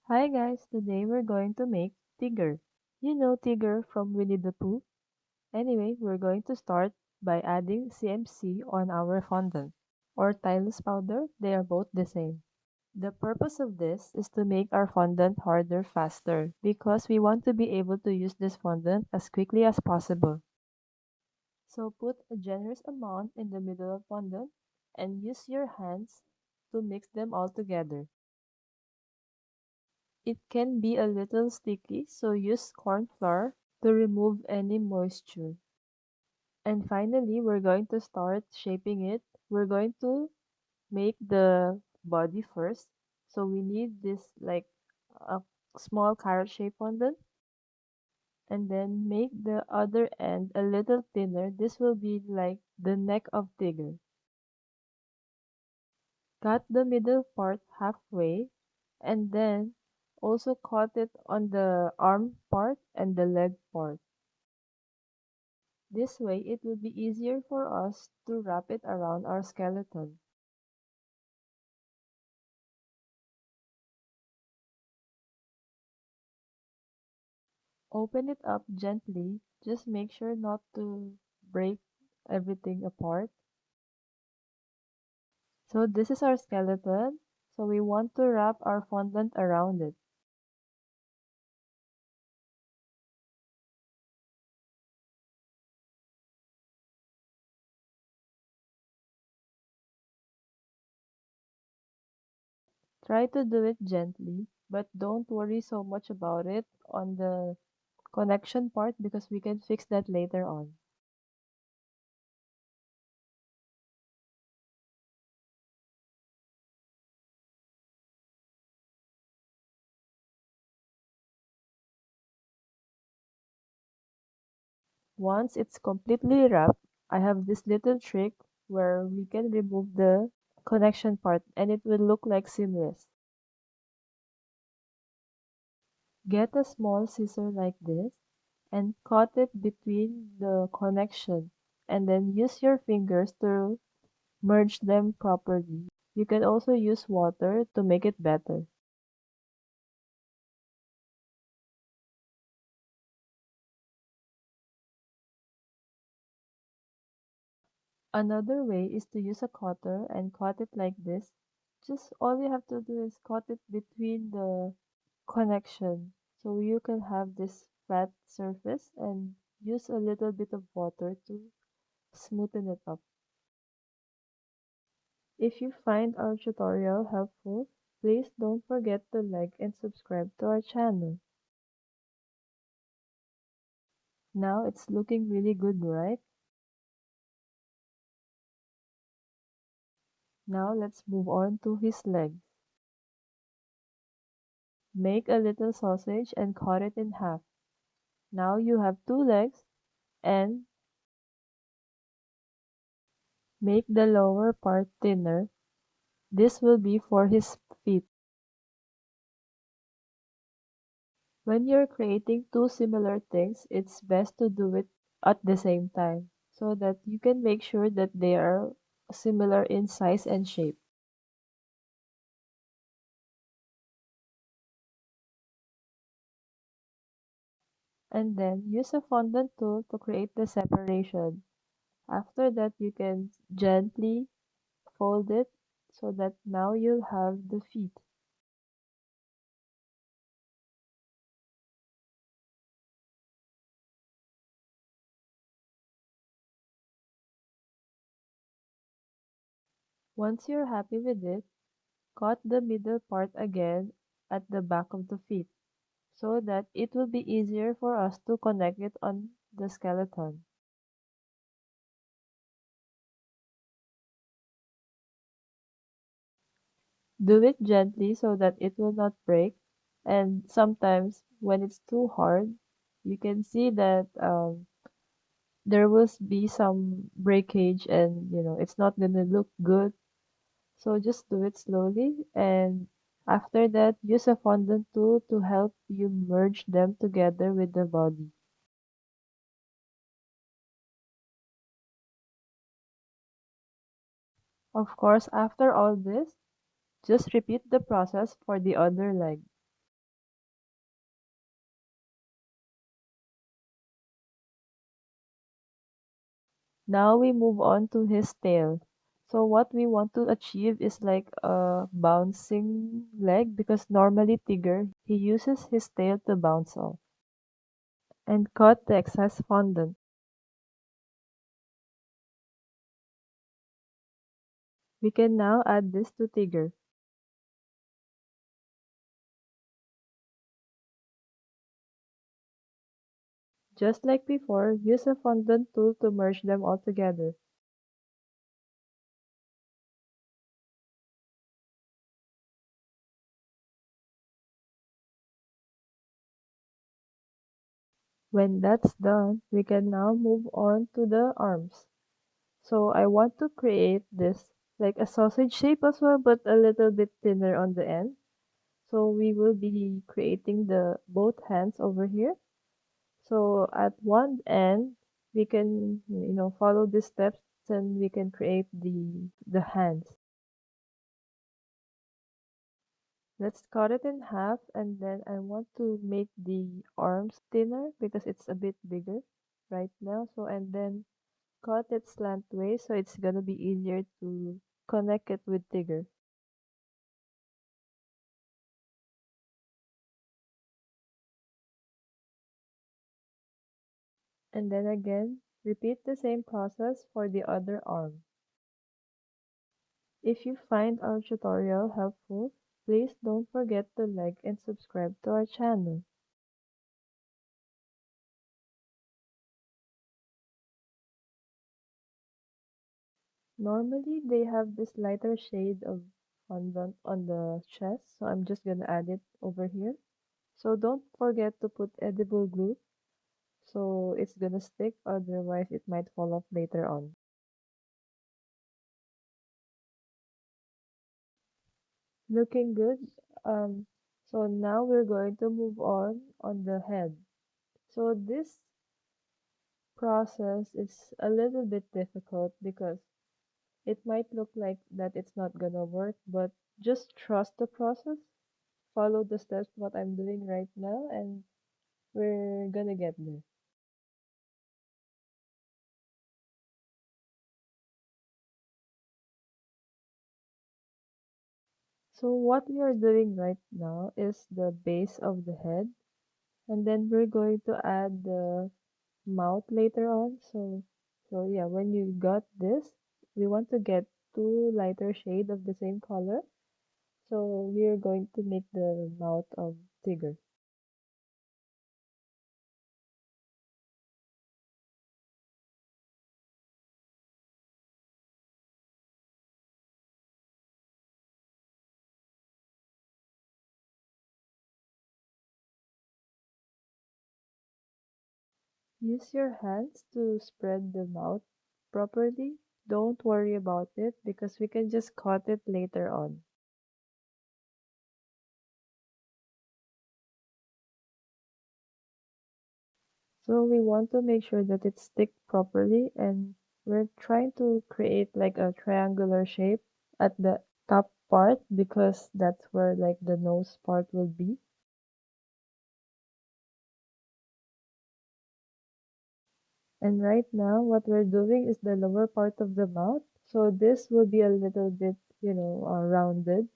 Hi guys, today we're going to make Tigger. You know Tigger from Winnie the Pooh? Anyway, we're going to start by adding CMC on our fondant, or Tylus powder, they are both the same. The purpose of this is to make our fondant harder faster because we want to be able to use this fondant as quickly as possible. So put a generous amount in the middle of fondant and use your hands to mix them all together. It can be a little sticky, so use corn flour to remove any moisture. And finally, we're going to start shaping it. We're going to make the body first. So we need this like a small carrot shape fondant, and then make the other end a little thinner. This will be like the neck of Tigger. Cut the middle part halfway and then also cut it on the arm part and the leg part. This way it will be easier for us to wrap it around our skeleton. Open it up gently, just make sure not to break everything apart. So this is our skeleton, so we want to wrap our fondant around it. Try to do it gently, but don't worry so much about it on the connection part because we can fix that later on. Once it's completely wrapped, I have this little trick where we can remove the connection part and it will look like seamless. Get a small scissor like this and cut it between the connection and then use your fingers to merge them properly. You can also use water to make it better. Another way is to use a cutter and cut it like this. Just all you have to do is cut it between the connection. So you can have this flat surface and use a little bit of water to smoothen it up. If you find our tutorial helpful, please don't forget to like and subscribe to our channel. Now it's looking really good, right? Now let's move on to his legs. Make a little sausage and cut it in half. Now you have two legs and make the lower part thinner. This will be for his feet. When you're creating two similar things, it's best to do it at the same time so that you can make sure that they are similar in size and shape. And then use a fondant tool to create the separation. After that, you can gently fold it so that now you'll have the feet. Once you're happy with it, cut the middle part again at the back of the feet so that it will be easier for us to connect it on the skeleton. Do it gently so that it will not break, and sometimes when it's too hard, you can see that there will be some breakage and it's not gonna look good. So just do it slowly, and after that use a fondant tool to help you merge them together with the body. Of course, after all this, just repeat the process for the other leg. Now we move on to his tail. So what we want to achieve is like a bouncing leg because normally Tigger, he uses his tail to bounce off. And cut the excess fondant. We can now add this to Tigger. Just like before, use a fondant tool to merge them all together. When that's done, we can now move on to the arms. So I want to create this like a sausage shape as well, but a little bit thinner on the end. So we will be creating the both hands over here. So at one end, we can, follow these steps and we can create the hands. Let's cut it in half and then I want to make the arms thinner because it's a bit bigger right now. So and then cut it slantways so it's gonna be easier to connect it with Tigger. And then again, repeat the same process for the other arm. If you find our tutorial helpful, please don't forget to like and subscribe to our channel. Normally, they have this lighter shade of fondant on the chest, so I'm just gonna add it over here. So don't forget to put edible glue, so it's gonna stick, otherwise it might fall off later on. Looking good. Um, so now we're going to move on the head. So this process is a little bit difficult because it might look like that it's not gonna work, but just trust the process. Follow the steps what I'm doing right now and we're gonna get there. So what we are doing right now is the base of the head and then we're going to add the mouth later on. So yeah, when you got this, we want to get two lighter shade of the same color. So we are going to make the mouth of Tigger. Use your hands to spread the mouth properly. Don't worry about it because we can just cut it later on. So we want to make sure that it sticks properly and we're trying to create like a triangular shape at the top part because that's where like the nose part will be. And right now what we're doing is the lower part of the mouth. So this will be a little bit, rounded.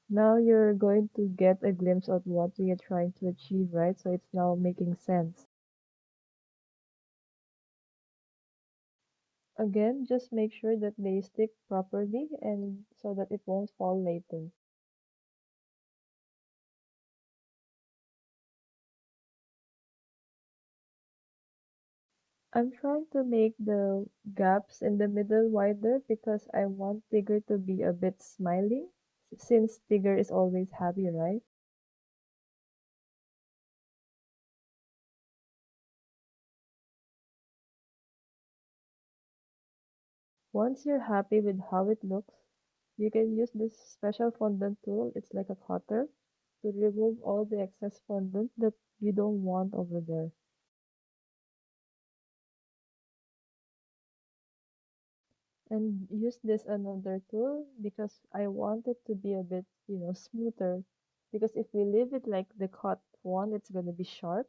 Now you're going to get a glimpse of what we are trying to achieve, right? So it's now making sense. Again, just make sure that they stick properly and so that it won't fall later. I'm trying to make the gaps in the middle wider because I want Tigger to be a bit smiling since Tigger is always happy, right? Once you're happy with how it looks, you can use this special fondant tool. It's like a cutter to remove all the excess fondant that you don't want over there. And use this another tool because I want it to be a bit, smoother. Because if we leave it like the cut one, it's gonna be sharp.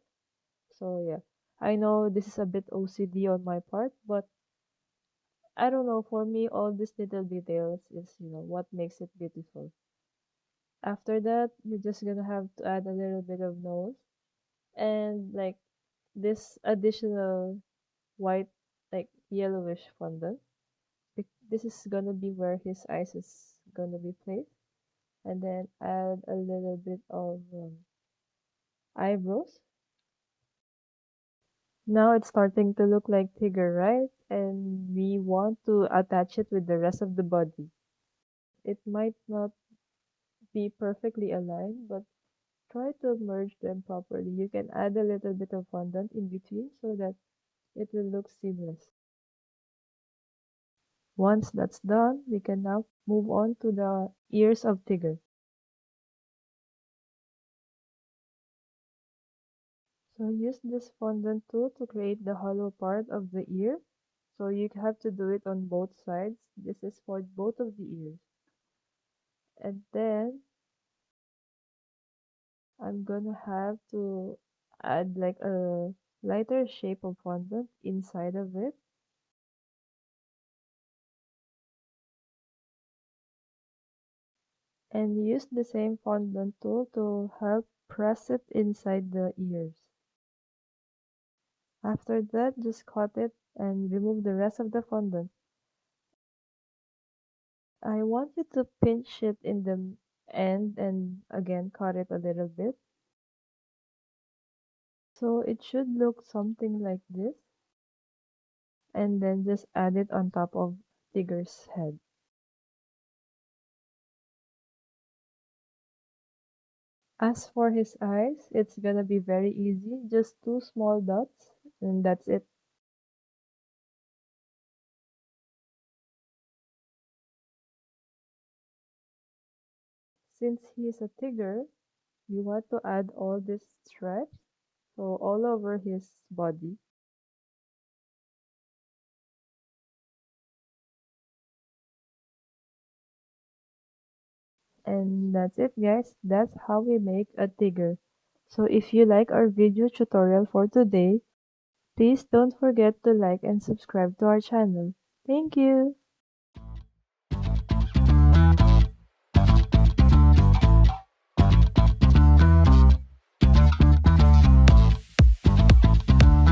So yeah, I know this is a bit OCD on my part, but I don't know, for me, all these little details is, what makes it beautiful. After that, you're just gonna have to add a little bit of nose and like this additional white, like yellowish fondant. This is gonna be where his eyes is gonna be placed. And then add a little bit of eyebrows. Now it's starting to look like Tigger, right? And we want to attach it with the rest of the body. It might not be perfectly aligned, but try to merge them properly. You can add a little bit of fondant in between so that it will look seamless. Once that's done, we can now move on to the ears of Tigger. So use this fondant tool to create the hollow part of the ear. So you have to do it on both sides. This is for both of the ears. And then I'm gonna have to add like a lighter shape of fondant inside of it. And use the same fondant tool to help press it inside the ears. After that, just cut it and remove the rest of the fondant. I want you to pinch it in the end and again cut it a little bit. So it should look something like this. And then just add it on top of Tigger's head. As for his eyes, it's gonna be very easy. Just two small dots and that's it. Since he's a Tigger, we want to add all these stripes. So all over his body. And that's it guys, that's how we make a Tigger. So if you like our video tutorial for today, please don't forget to like and subscribe to our channel. Thank you!